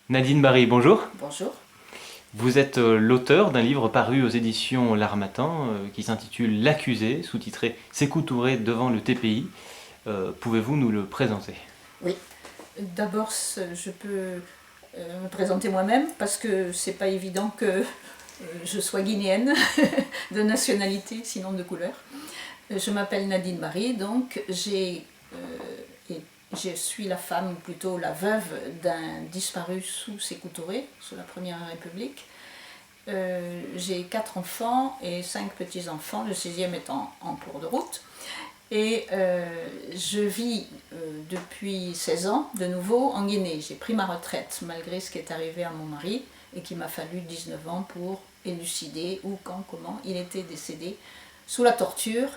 Nadine Barry, bonjour. Bonjour. Vous êtes l'auteur d'un livre paru aux éditions L'Harmattan qui s'intitule L'accusé, sous-titré Sékou Touré devant le TPI. Pouvez-vous nous le présenter? Oui. D'abord, je peux me présenter moi-même parce que c'est pas évident que je sois guinéenne de nationalité, sinon de couleur. Je m'appelle Nadine Barry, donc je suis la femme, ou plutôt la veuve d'un disparu sous Sékou Touré, sous la Première République. J'ai 4 enfants et 5 petits-enfants, le sixième étant en cours de route. Et je vis depuis 16 ans de nouveau en Guinée. J'ai pris ma retraite malgré ce qui est arrivé à mon mari et qu'il m'a fallu 19 ans pour élucider où, quand, comment il était décédé sous la torture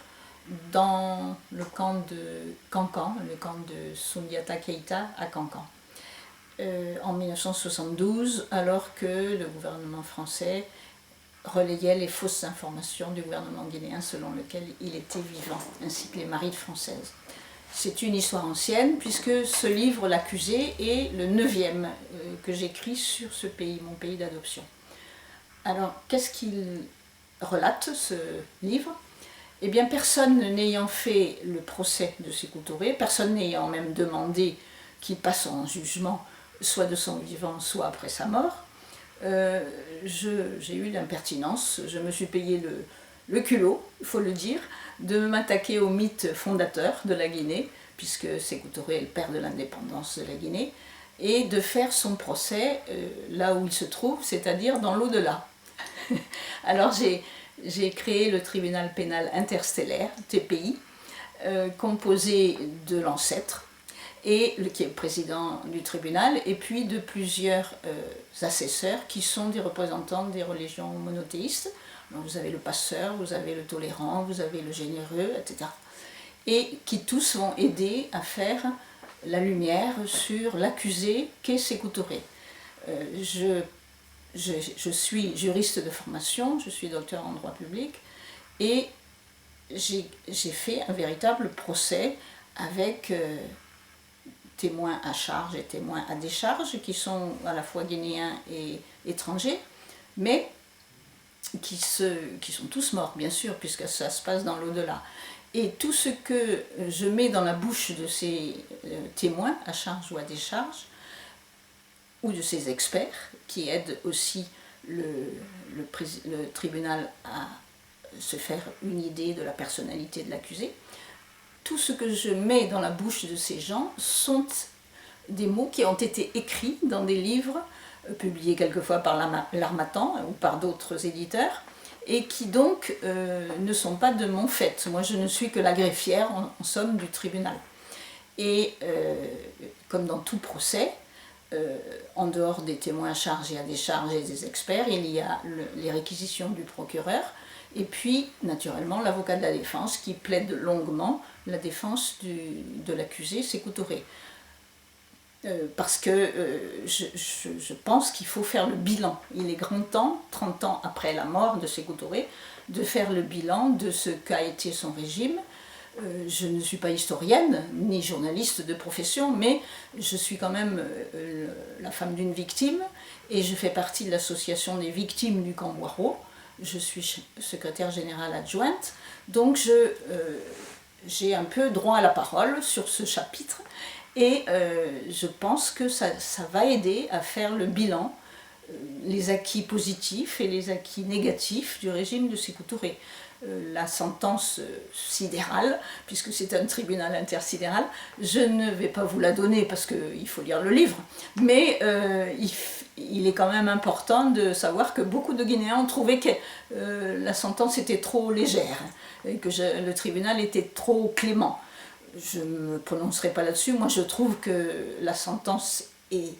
dans le camp de Cancan, le camp de Soundiata Keïta à Cancan. En 1972, alors que le gouvernement français relayait les fausses informations du gouvernement guinéen selon lequel il était vivant, ainsi que les marides françaises. C'est une histoire ancienne puisque ce livre, L'accusé, est le 9e que j'écris sur ce pays, mon pays d'adoption. Alors, qu'est-ce qu'il relate, ce livre? Eh bien, personne n'ayant fait le procès de Sékou Touré, personne n'ayant même demandé qu'il passe en jugement, soit de son vivant, soit après sa mort, j'ai eu l'impertinence, je me suis payé le culot, il faut le dire, de m'attaquer au mythe fondateur de la Guinée, puisque Sékou Touré est le père de l'indépendance de la Guinée, et de faire son procès là où il se trouve, c'est-à-dire dans l'au-delà. Alors j'ai créé le tribunal pénal interstellaire, TPI, composé de l'ancêtre, et qui est le président du tribunal, et puis de plusieurs assesseurs qui sont des représentants des religions monothéistes. Donc vous avez le passeur, vous avez le tolérant, vous avez le généreux, etc. Et qui tous vont aider à faire la lumière sur l'accusé qu'est Sékou Touré. Je suis juriste de formation, je suis docteur en droit public, et j'ai fait un véritable procès avec témoins à charge et témoins à décharge, qui sont à la fois guinéens et étrangers, mais qui sont tous morts, bien sûr, puisque ça se passe dans l'au-delà. Et tout ce que je mets dans la bouche de ces témoins, à charge ou à décharge, ou de ces experts, qui aident aussi le tribunal à se faire une idée de la personnalité de l'accusé, tout ce que je mets dans la bouche de ces gens sont des mots qui ont été écrits dans des livres, publiés quelquefois par l'Harmattan ou par d'autres éditeurs, et qui donc ne sont pas de mon fait. Moi, je ne suis que la greffière, en somme, du tribunal. Et comme dans tout procès, en dehors des témoins à charge et à décharge et des experts, il y a les réquisitions du procureur, et puis, naturellement, l'avocat de la défense qui plaide longuement la défense de l'accusé Sékou Touré. Parce que je pense qu'il faut faire le bilan. Il est grand temps, 30 ans après la mort de Sékou Touré, de faire le bilan de ce qu'a été son régime. Je ne suis pas historienne, ni journaliste de profession, mais je suis quand même la femme d'une victime, et je fais partie de l'association des victimes du camp Waro. Je suis secrétaire générale adjointe, donc j'ai un peu droit à la parole sur ce chapitre, et je pense que ça va aider à faire le bilan, les acquis positifs et les acquis négatifs du régime de Sékou Touré. La sentence sidérale, puisque c'est un tribunal intersidéral, je ne vais pas vous la donner parce qu'il faut lire le livre, mais il est quand même important de savoir que beaucoup de Guinéens ont trouvé que la sentence était trop légère, et que le tribunal était trop clément. Je ne me prononcerai pas là-dessus. Moi, je trouve que la sentence est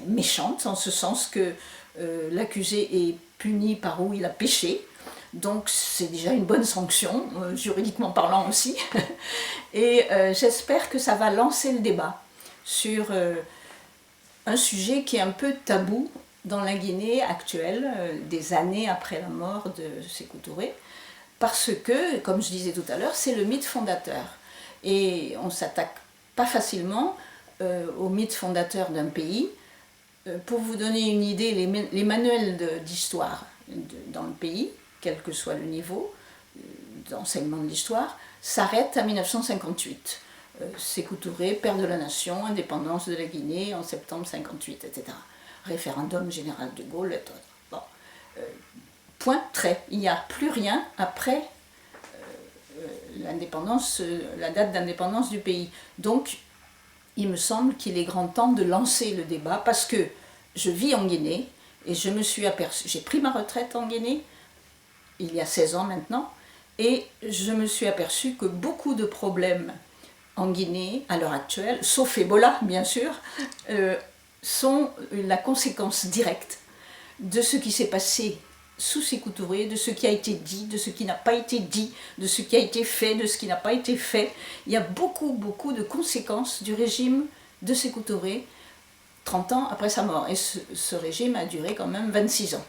méchante, en ce sens que l'accusé est puni par où il a péché. Donc c'est déjà une bonne sanction, juridiquement parlant aussi. Et j'espère que ça va lancer le débat sur un sujet qui est un peu tabou dans la Guinée actuelle, des années après la mort de Sékou Touré, parce que, comme je disais tout à l'heure, c'est le mythe fondateur. Et on ne s'attaque pas facilement au mythe fondateur d'un pays pour vous donner une idée, les manuels d'histoire dans le pays, quel que soit le niveau d'enseignement de l'histoire, s'arrêtent à 1958. Sékou Touré, père de la nation, indépendance de la Guinée en septembre 58, etc. Référendum général de Gaulle, etc. Bon. Point, trait. Il n'y a plus rien après l'indépendance, la date d'indépendance du pays. Donc, il me semble qu'il est grand temps de lancer le débat parce que je vis en Guinée et je me suis aperçue, j'ai pris ma retraite en Guinée il y a 16 ans maintenant et je me suis aperçue que beaucoup de problèmes en Guinée à l'heure actuelle, sauf Ebola bien sûr, sont la conséquence directe de ce qui s'est passé sous Sékou Touré, de ce qui a été dit, de ce qui n'a pas été dit, de ce qui a été fait, de ce qui n'a pas été fait. Il y a beaucoup de conséquences du régime de Sékou Touré 30 ans après sa mort. Et ce régime a duré quand même 26 ans.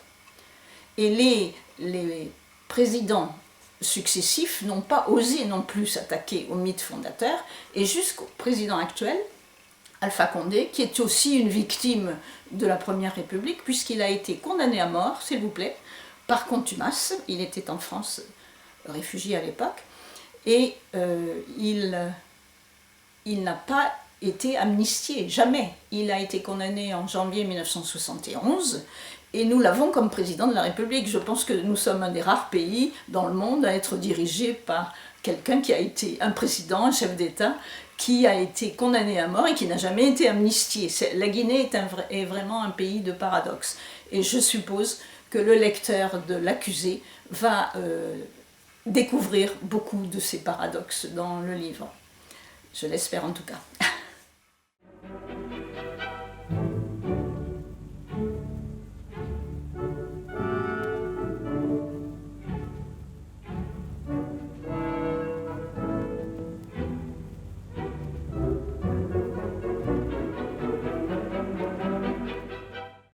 Et les présidents successifs n'ont pas osé non plus s'attaquer au mythe fondateur, et jusqu'au président actuel, Alpha Condé, qui est aussi une victime de la Première République, puisqu'il a été condamné à mort, s'il vous plaît, par contumace. Il était en France, réfugié à l'époque, et il n'a pas été amnistié, jamais. Il a été condamné en janvier 1971, et nous l'avons comme président de la République. Je pense que nous sommes un des rares pays dans le monde à être dirigé par quelqu'un qui a été un président, un chef d'État, qui a été condamné à mort et qui n'a jamais été amnistié. La Guinée est vraiment un pays de paradoxes. Et je suppose que le lecteur de l'accusé va découvrir beaucoup de ces paradoxes dans le livre. Je l'espère en tout cas.